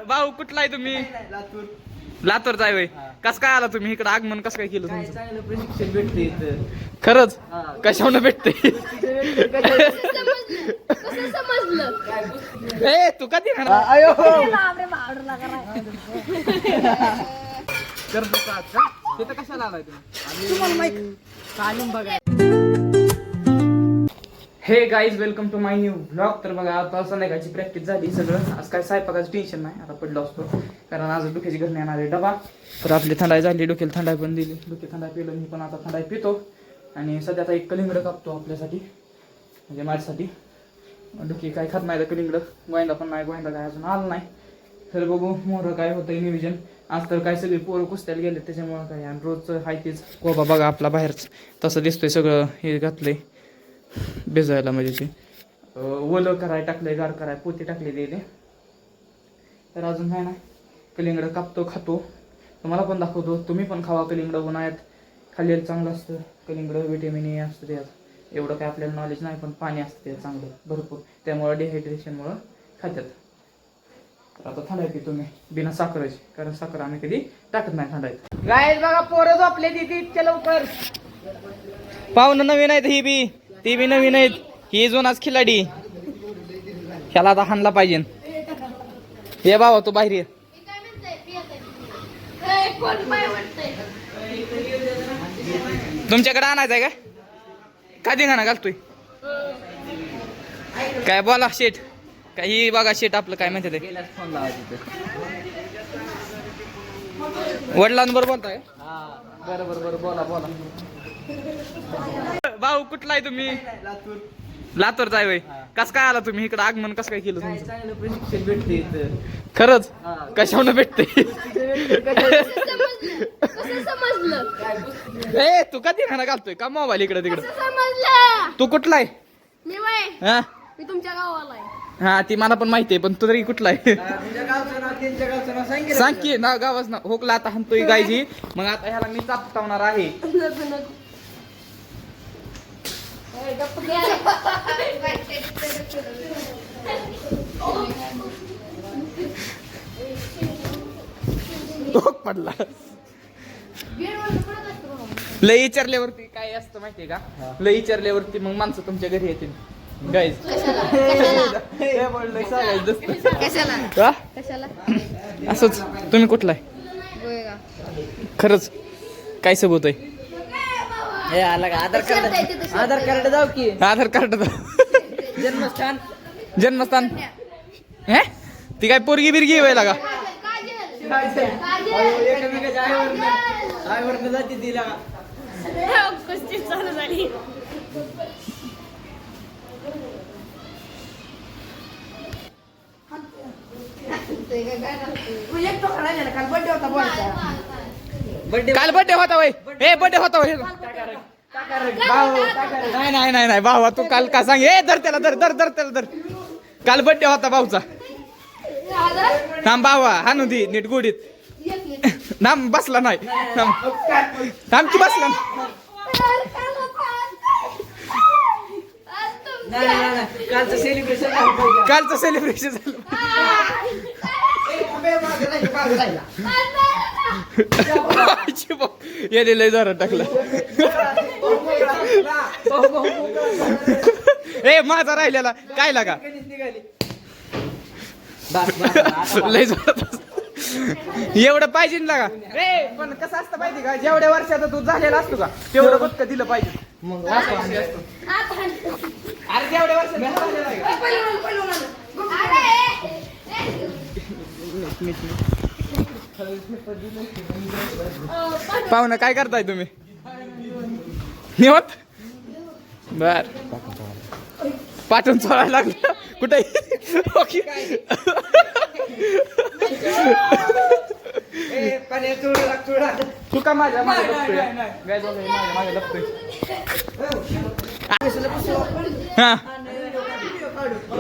भाऊ कुठला आहे तुम्ही? लातूरचा आहे. कस काय आला तुम्ही इकडे? आगमन कसं काय केलं तुमचं? चांगलं प्रशिक्षण भेटते इथं. खरंच कशावरून भेटते? ए तू कधी आयो करतो का तिथं कशाला आलाय तुम्ही? तालीम बघा. Hey guys welcome to my new blog. तर बघा आता संध्याकाळची प्रॅक्टिस झाली सगळं. आज काय स्वयंपाकाचं टेन्शन नाही, आता पडलो असतो कारण आज डोक्याची घरणे येणार आहे डबा. तर आपली थंडाई झाली, डोक्याला थंडाई पण दिली, डोक्यात थंडाई पिलो मी पण आता थंडाई पितो. आणि सध्या आता एक कलिंगड कापतो आपल्यासाठी, म्हणजे माझ्यासाठी. डोकी काय खात नाही तर कलिंगड, गोविंदा पण नाही, गोविंदा काय अजून आलं नाही. तर बघू मोहरं काय होतंय नियोजन. आज तर काय सगळी पोरं कुस्त्याला गेले त्याच्यामुळं काय, आणि रोजचं हाय तेच कोबा बघा आपला बाहेरच तसं दिसतोय सगळं. हे घातलंय भिजायला म्हणजे ते ओलं कराय टाकलंय, गार कराय पोते टाकले दिले. तर अजून काय नाही, कलिंगड कापतो खातो, तुम्हाला पण दाखवतो. तुम्ही पण खावा कलिंगड, उन्हाळ्यात खाल्लेलं चांगलं असतं कलिंगड. व्हिटॅमिन ए असतं त्यात, एवढं काय आपल्याला नॉलेज नाही पण पाणी असतं त्यात चांगलं भरपूर, त्यामुळं डिहायड्रेशनमुळं खात्यात. तर आता थंडाई पितो मी बिना साखरेची, कारण साखर आम्ही कधी टाकत नाही थंडाईत. गायस बघा पोरं झोपले तिथे इतक्या लवकर. पाहुणं नवीन आहेत, ही बी ती बी नवीन आहेत. ही जुनाच खिलाडी, ह्याला आता हाणला पाहिजे. हे बाबा तू बाहेर ये. तुमच्याकडे आणायचं आहे का? कधी गाणं घालतोय काय? बोला शेट. काही बघा शेट आपलं काय म्हणते ते. फोन लावा तिथं. वडिलांबरोबर बोलताय? बरं बरं बरं, बोला बोला. भाऊ कुठला आहे तुम्ही? लातूरचा आहे. कस काय आला तुम्ही इकडे? आगमन कसं काय केलं तुमचं? चांगलं प्रशिक्षण भेटते इथं. खरंच कशावरून भेटते? ए तू कधी गाणं घालतोय का मोबाईल इकडे तिकडे? तू कुठला आहे? हा मी तुमच्या गावाला आहे. हा ती मला पण माहिती आहे, पण तू तरी कुठला आहे? तुझ्या गावचं नाव, त्यांच्या गावचं नाव सांग. सांग की ना गावाच ना. होकला आता हाणतोय गायजी. मग आता ह्याला मी चापटावणार आहे. होक पडला. लई विचारल्यावरती काय असतं माहितीये का? लई विचारल्यावरती मग माणसं तुमच्या घरी येतील गाईज. असंच. तुम्ही कुठला आहे? खरंच काय सबूत आहे? हे आला का? आधार कार्ड, आधार कार्ड जाऊ की. आधार कार्ड जन्मस्थान, जन्मस्थान. हे ती काय पोरगी बिरगी व्हायला का? एकमेकाच्या आईवरनं जाते तिला. कुस्ती चालू झाली. काल बर्थडे होता वय? हे बर्थडे होता वय? नाही नाही नाही नाही भावा, तू काल का सांग. ए धर त्याला, धर धर धर त्याला धर. काल बर्थडे होता भाऊचा. थांब भावा, हाणू दे नीट गोडीत. थांब बसला नाही. थांब की बसला. कालचं सेलिब्रेशन, कालचं सेलिब्रेशन झालं. याने लय जोरात टाकला. ए माझा राहिलेला काय लागा लय जोरात. एवढं पाहिजे ना लागा. रे पण कसं असतं माहिती का? जेवढ्या वर्षाचा तू झालेला असतो का तेवढं बघ दिलं पाहिजे. मग अरे जेवढ्या वर्षात झालेला आहे पाहुणं काय करताय तुम्ही? निवत बर पाठवून चोळायला लागलं कुठे? तू का माझ्या माझ्या लपतोय? हा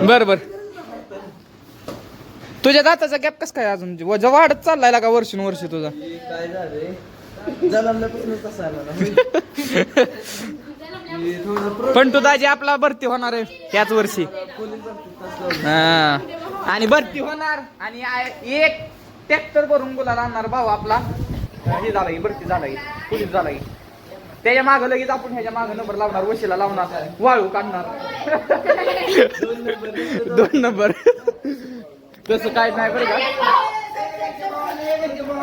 बर बर. तुझ्या दाताचा गॅप कस काय अजून वजा वाढत चाललाय का वर्षानुवर्ष तुझा? काय झालंय जन्मल्यापासून तसं आलं. पण तू दाजी आपला भरती होणार आहे त्याच वर्षी. हा आणि भरती होणार आणि एक ट्रॅक्टर भरून गुलाल आणणार भाऊ आपला हे झाला की भरती झाला की पोलीस झाला की त्याच्या मागं लगेच आपण ह्याच्या मागं नंबर लावणार वशीला लावणार वाळू काढणार 2 नंबर तसं काय नाही बरं का.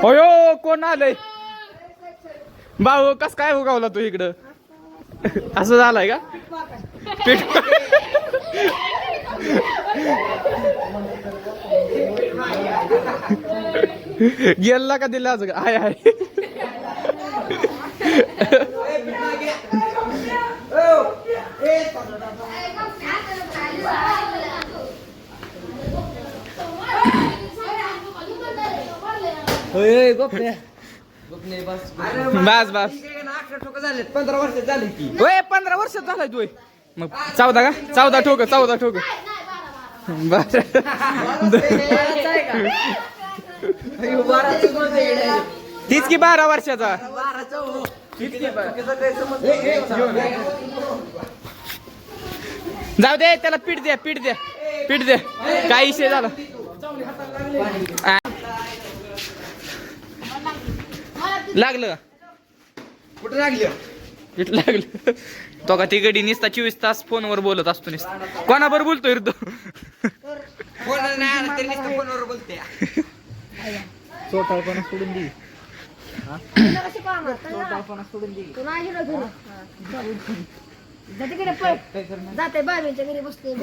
होयो कोण आलंय भाऊ कस काय उगावला तू इकडं असं झालंय का पीठ गेला का दिला असं हाय हाय बस बस 15 वर्ष झाले की 15 वर्षात झालाय तू मग 14 का 14 ठोक 14 ठोक बर तीच की 12 वर्षाचा जाऊ दे त्याला पीठ दे काय विषय झाला लागलं का कुठं लागलं पीठ लागलं तो का ती गडी निसता 24 तास फोनवर बोलत असतो निसता कोणाबर बोलतोय रे तो फोन नाही आला तरी नुसतं फोनवर बोलते चोटाळपणा सोडून दे जाते बाबीच्या घरी बसते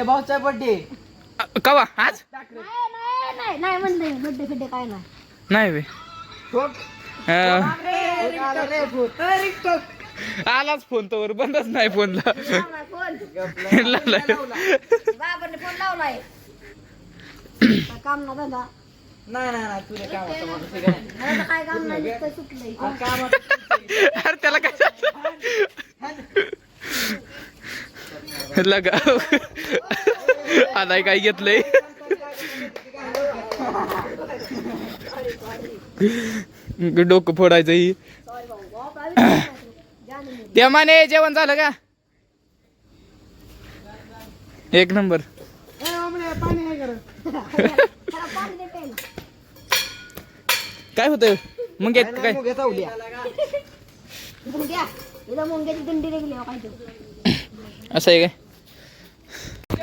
भाऊचा बर्थडे कवा आज नाही म्हणले बड्डे फिड्डे काय नाही नाही बे आलाच फोन तोवर बंदच नाही फोनला बाबांनी फोन लावलाय काम ना धंदा नाही तुला काय आता काय काम नाही नुसतं सुटलंय अरे त्याला काय लगा आता काय घेतलंय डोकं फोडायचं ही त्या माने जेवण झालं का 1 नंबर काय होतं मग काय मुंग्याची दंडी रेगली काय असं आहे काय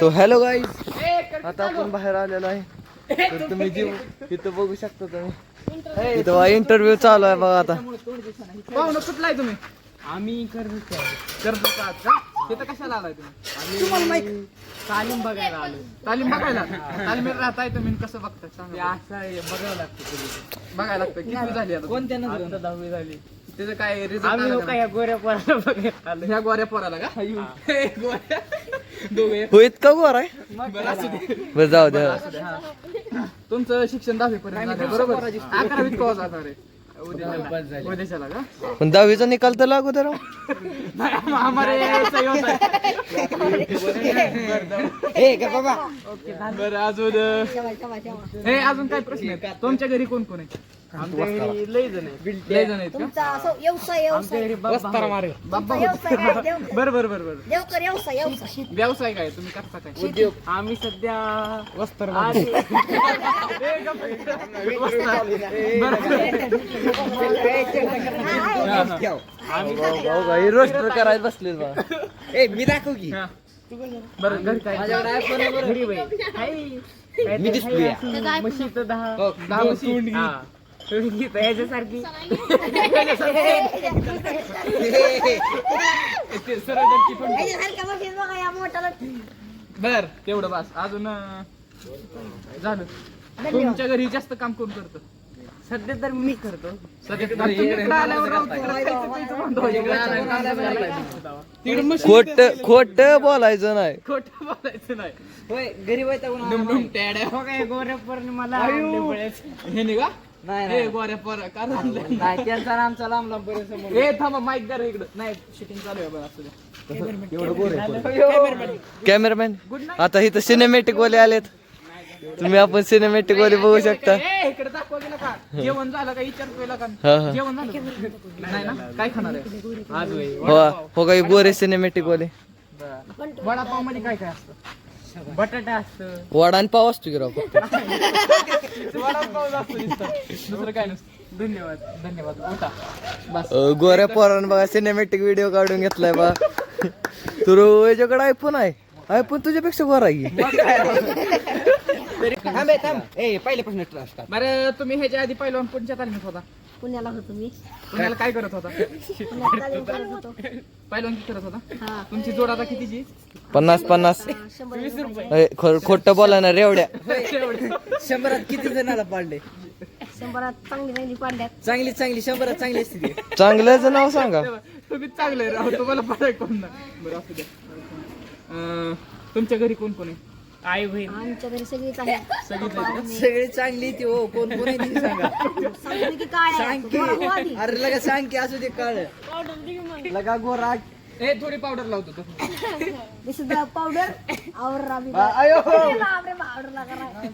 तो हॅलो गाईज आता आपण बाहेर आलेलो आहे तर तुम्ही इथं बघू शकता तुम्ही इथं इंटरव्ह्यू चालू आहे बघा आता पाहुणं कुठला आहे तुम्ही आम्ही करतो का तिथं कशाला आलाय तुम्ही तालीम बघायला आलो तालीमीत राहताय तुम्ही कसं बघताय सांगा बघायला लागतं किती झाली आता कोणत्या 10वी झाली त्याचं काय रिझल्ट ह्या गोऱ्या पोराला का दोघे हो इतका गोर आहे बरं जाऊ द्या तुमचं शिक्षण 10वी पर्यंत बरोबर 11वीत कवा जाणार आहे उद्याच्याला का पण 10वीचा निकाल तर लागू तर बरं अजून काय प्रश्न आहे तुमच्या घरी कोण कोण आहे आमच्या घरी लय जण आहेत तुमचा असं व्यवसाय व्यवसाय काय तुम्ही करता काय उद्योग आम्ही सध्या वस्त्र रोस्टर करायला बसले मी दाखव की बरं घरी काय मी दिसतोय म्हशी तर 10 म्हशी याच्यासारखी बर तेवढं बस अजून झालं तुमच्या घरी जास्त काम कोण करतं सध्या तर मी करतो खोट बोलायचं नाही खोटं बोलायचं नाही गरीब गोऱ्या पौर्णिमाला हे नाही का नाही गोऱ्या पोर त्यांचा आमचा लांब बरेच हे थांबा माईक द्या इकडं नाही शूटिंग चालू आहे बरं असं द्या कॅमेरामॅन आता इथं सिनेमॅटिक वाले आलेत तुम्ही आपण सिनेमॅटिक वाले बघू शकता इकडे दाखवा गेलं का जेवण झालं का विचारतोय का हा. जेवण झालं नाही ना काय खाणार आहे आज हो काही गोरे सिनेमॅटिक वाले वडापाव मध्ये काय काय असतं? बटाटा असतं, वडा आणि पाव असतो की राव फक्त. वडापाव असतो नुसतं. दुसरं काय नसतं. धन्यवाद धन्यवाद उठा बस. गोऱ्या पोरानं बघा सिनेमॅटिक व्हिडिओ काढून घेतलाय बा. तू याच्याकडे आयफोन आहे, आयफोन तुझ्यापेक्षा गोरा आहे. पहिल्यापासून बरं तुम्ही ह्याच्या आधी पहिलं कोणत्या तालमीत होता? पुण्याला होतो मी. पुण्याला काय करत होता? पुण्यात तालीम करत होतो. पहिलं की करत होता? हा. तुमची जोड आता कितीची? 50-50. 100 रुपये. खोटं बोला ना रेवड्या. 100 किती जणाला पाडले? 100 चांगली चांगली पाडल्यात. चांगली 100 चांगली असते ती. चांगल्याचं नाव सांगा. तुम्ही चांगलं आहे राव, तुम्हाला पडाय कोण ना. बरं असू द्या. तुमच्या घरी कोण कोण आहे? आई बहीण आमच्या घरी सगळीच आहे. सगळी चांगली ती हो. कोण कोण आहे ती सांगा. सांगते की काय आहे? सांग की. गोरा हो आधी. अरे लगा सांग की असू दे काळ. लगा गोरा. ए थोडी पावडर लावतो तो. This is the powder. और अभी आयो. बाप रे powder लगा रहा है.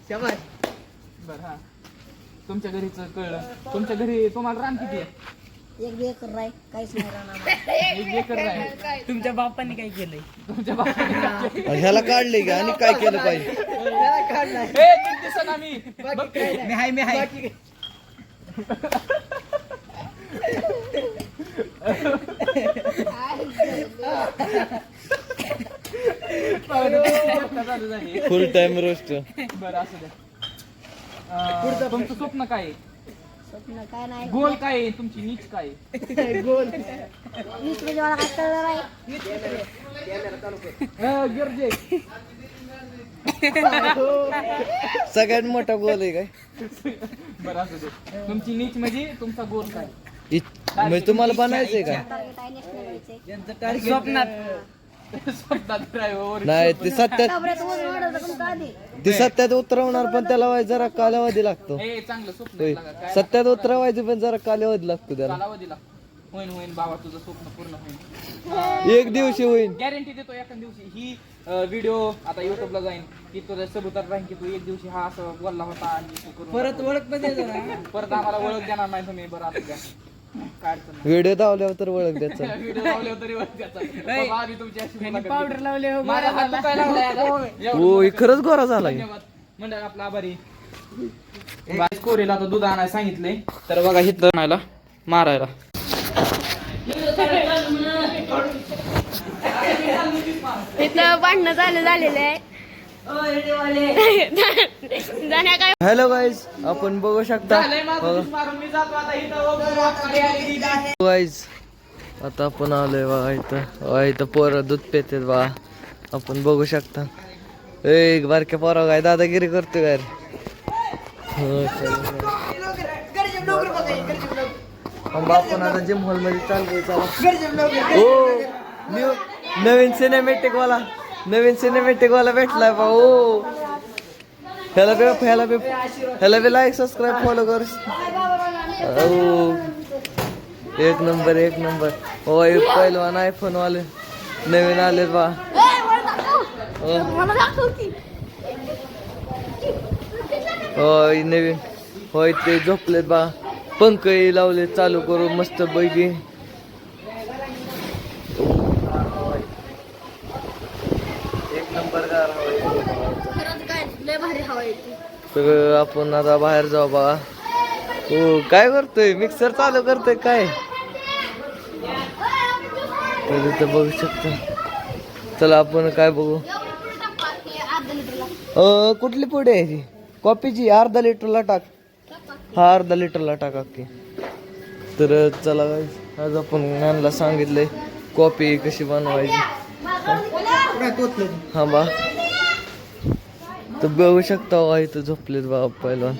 शाबास. बरं हा. तुमच्या घरीच कळलं. तुमच्या घरी तुम्हाला रान किती आहे? 1 एकर आहे. काहीच नाही राहणार. 1 एकर आहे. तुमच्या बापाने काय केलंय? तुमच्या बापाने ह्याला काढले का आणि काय केलं पाहिजे? ए किती दिवसात आम्ही मी हाय. फुल टाइम रोस्ट. बरं असू द्या. तुमचं स्वप्न काय आहे? स्वप्न काय नाही. गोल काय आहे? तुमची नीच काय आहे? वीस म्हणजे मला काय कळलं नाही. गरजे सगळ्यात मोठा गोल आहे काय? बरं असू दे. तुमची नीच म्हणजे तुमचा गोल काय? म्हणजे तुम्हाला बनायचंय का? टार्गेट आहे नॅशनल व्हायचंय. स्वप्नात. स्वप्नात driver. नाही ते सत्यात ताबऱ्यात वजन वाढवलं तुमचं आधी. ते सत्यात उतरवणार पण त्याला जरा कालावधी लागतो. ए चांगलं स्वप्न होय. लागा. काय सत्यात उतरवायचं पण जरा कालावधी लागतो त्याला. कालावधी लागतो. होईन होईन बाबा, तुझं स्वप्न पूर्ण होईल. एक दिवशी होईल. गॅरंटी देतो एका दिवशी. ही व्हिडिओ आता युट्यूबला जाईन की तुझ्या सबुतात राहीन की तू एक दिवशी हा असं बोलला होता आणि तू करून परत ओळख पण द्यायचं ना. परत आम्हाला ओळख देणार नाही तुम्ही. बरं असू द्या. काय अडचण नाही. व्हिडिओ धावल्यावर तर ओळख द्यायचा. व्हिडिओ लावल्यावर तरी ओळख द्यायचा. बाबा आधी तुमची अशी मुलाखत पावडर घेतली. लावले हो. माझा हात दुखायला लागलाय आता. एवढं हो खरंच गोरा झालाय. धन्यवाद मंडळ आपला आभारी. कोरेला आता दूध आणायला सांगितलंय, तर बघा हिथं आणायला मारायला. इथं भांडणं झालेलं आहे. जाण्या काय हॅलो गाईज, आपण बघू शकता झालंय माझं दूध मारून मी जातो आता. इथं गाईज आता आपण आलोय बघा इथं. इथं पोरं दूध पितात बा. आपण बघू शकता. एक बारक्या पोरा काय दादागिरी करतोय काय रे. आपण आता जिम हॉल मध्ये चाललोय. चला हो नवीन सिनेमॅटिक वाला भेटलाय बा. हो ह्याला बी लाईक सबस्क्राईब फॉलो कर. हो एक नंबर. होय पहिलवान आयफोन वाले नवीन आले बा. मला दाखव की. होय नवीन. होय ते झोपलेत बा. पंखही लावले चालू करून मस्त पैकी. एक नंबर गार हवा. खरंच काय लय भारी हवा येते. तर आपण आता बाहेर जाऊ बघा. हो काय करतोय? मिक्सर चालू करतोय काय? तर इथं बघू शकता. चला आपण काय बघू. कुठली पुढे आहे ती? कॉफीची अर्धा लिटरला टाक. हा अर्धा लिटरला टाक अख्खी. तर चला आज आपण यांना सांगितलंय कॉफी कशी बनवायची. हा बा तर बघू शकता बा इथं झोपलेत बा पहिलवान.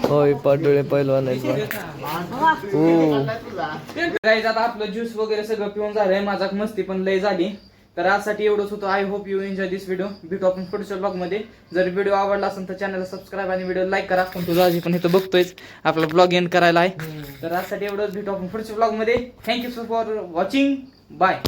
होय पाडोळे पहिलवान आहेत बा. हो गाईज आता आपलं ज्यूस वगैरे सगळं पिऊन झालंय. माझा मस्ती पण लय झाली. तर आजसाठी एवढंच होतं. I hope you enjoy this video. भेटू आपण पुढच्या ब्लॉग मध्ये. जर व्हिडिओ आवडला असेल तर चॅनलला सबस्क्राईब आणि व्हिडिओ लाईक करा. पण तुझा आजी पण इथं बघतोयच आपला ब्लॉग एंड करायला आहे. तर आजसाठी एवढंच. भेटू आपण पुढच्या ब्लॉग मध्ये. Thank you for watching. बाय.